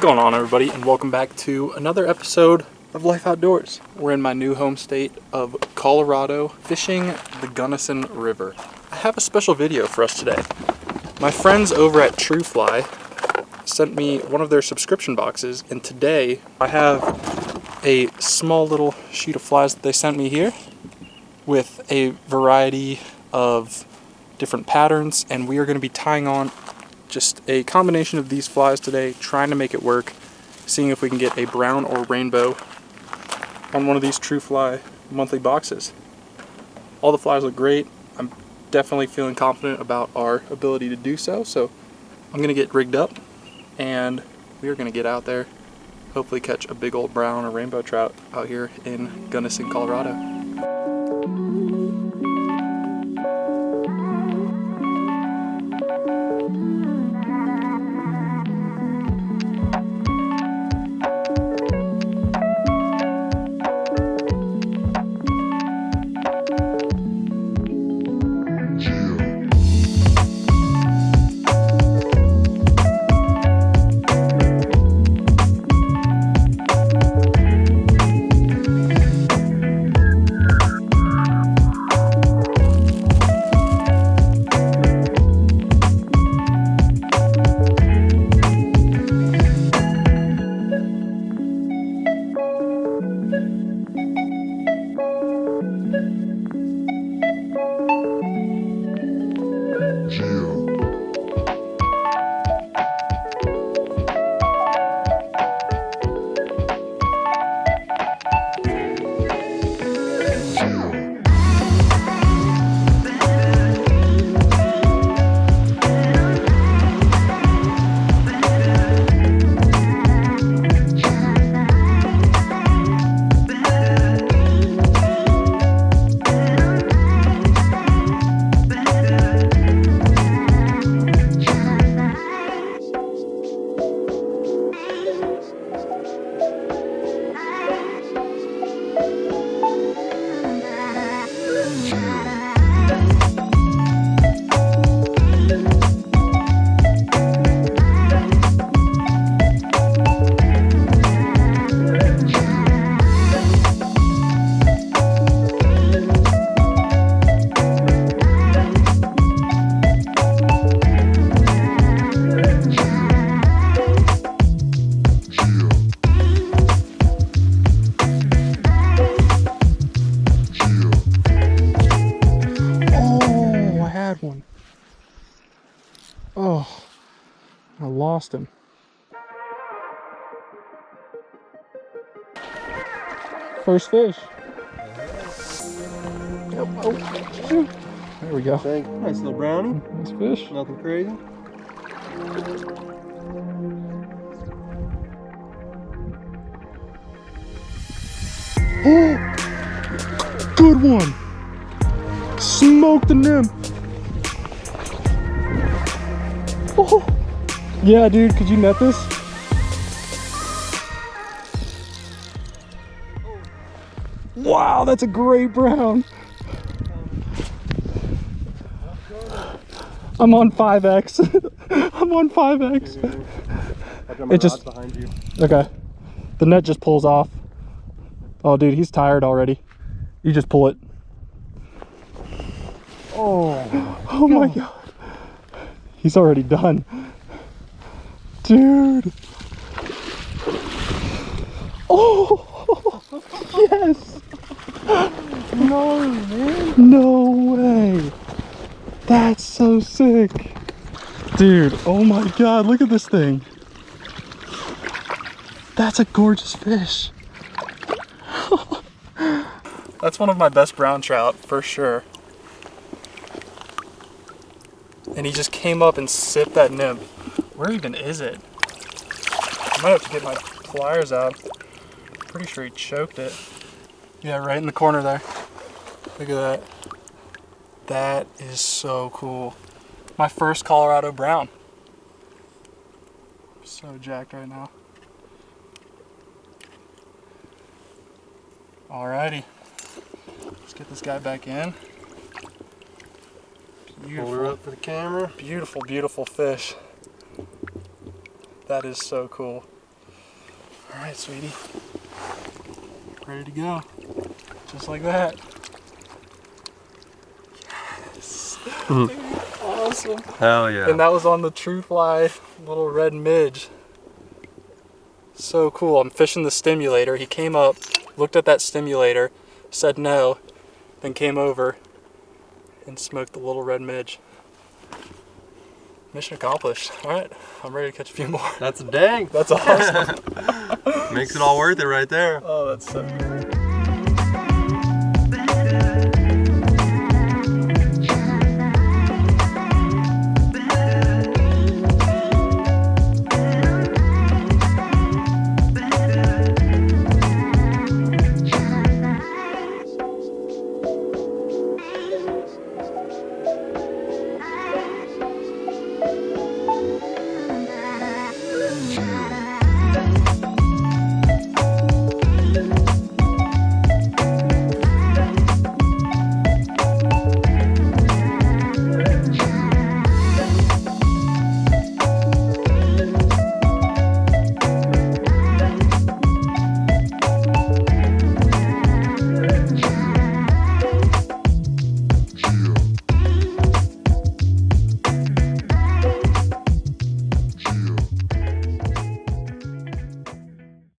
going on, everybody, and welcome back to another episode of Life Outdoors. We're in my new home state of Colorado, fishing the Gunnison River. I have a special video for us today. My friends over at TrueFly sent me one of their subscription boxes, and today I have a small little sheet of flies that they sent me here with a variety of different patterns, and we are going to be tying on just a combination of these flies today, trying to make it work, seeing if we can get a brown or rainbow on one of these TrueFly monthly boxes. All the flies look great. I'm definitely feeling confident about our ability to do so, so I'm going to get rigged up and we are going to get out there, hopefully catch a big old brown or rainbow trout out here in Gunnison, Colorado. One. Oh, I lost him. First fish. Yep. Oh, shoot. There we go. Nice little brownie. Nice fish. Nothing crazy. Oh, good one. Smoked the nymph. Oh, yeah, dude, could you net this? Wow, that's a great brown. I'm on 5X. I'm on 5X. It just behind you. Okay. The net just pulls off. Oh, dude, he's tired already. You just pull it. Oh my god. He's already done. Dude. Oh, yes. No, man. No way. That's so sick. Dude, oh my god, look at this thing. That's a gorgeous fish. That's one of my best brown trout, for sure. And he just came up and sipped that nymph. Where even is it? I might have to get my pliers out. Pretty sure he choked it. Yeah, right in the corner there. Look at that. That is so cool. My first Colorado brown. I'm so jacked right now. Alrighty. Let's get this guy back in. Beautiful. Pull her up for the camera. Beautiful, beautiful fish. That is so cool. All right, sweetie. Ready to go. Just like that. Yes. Dude, awesome. Hell yeah. And that was on the TrueFly little red midge. So cool. I'm fishing the stimulator. He came up, looked at that stimulator, said no, then came over and smoked the little red midge. Mission accomplished. All right, I'm ready to catch a few more. That's dang. That's awesome. Makes it all worth it right there. Oh, that's so good.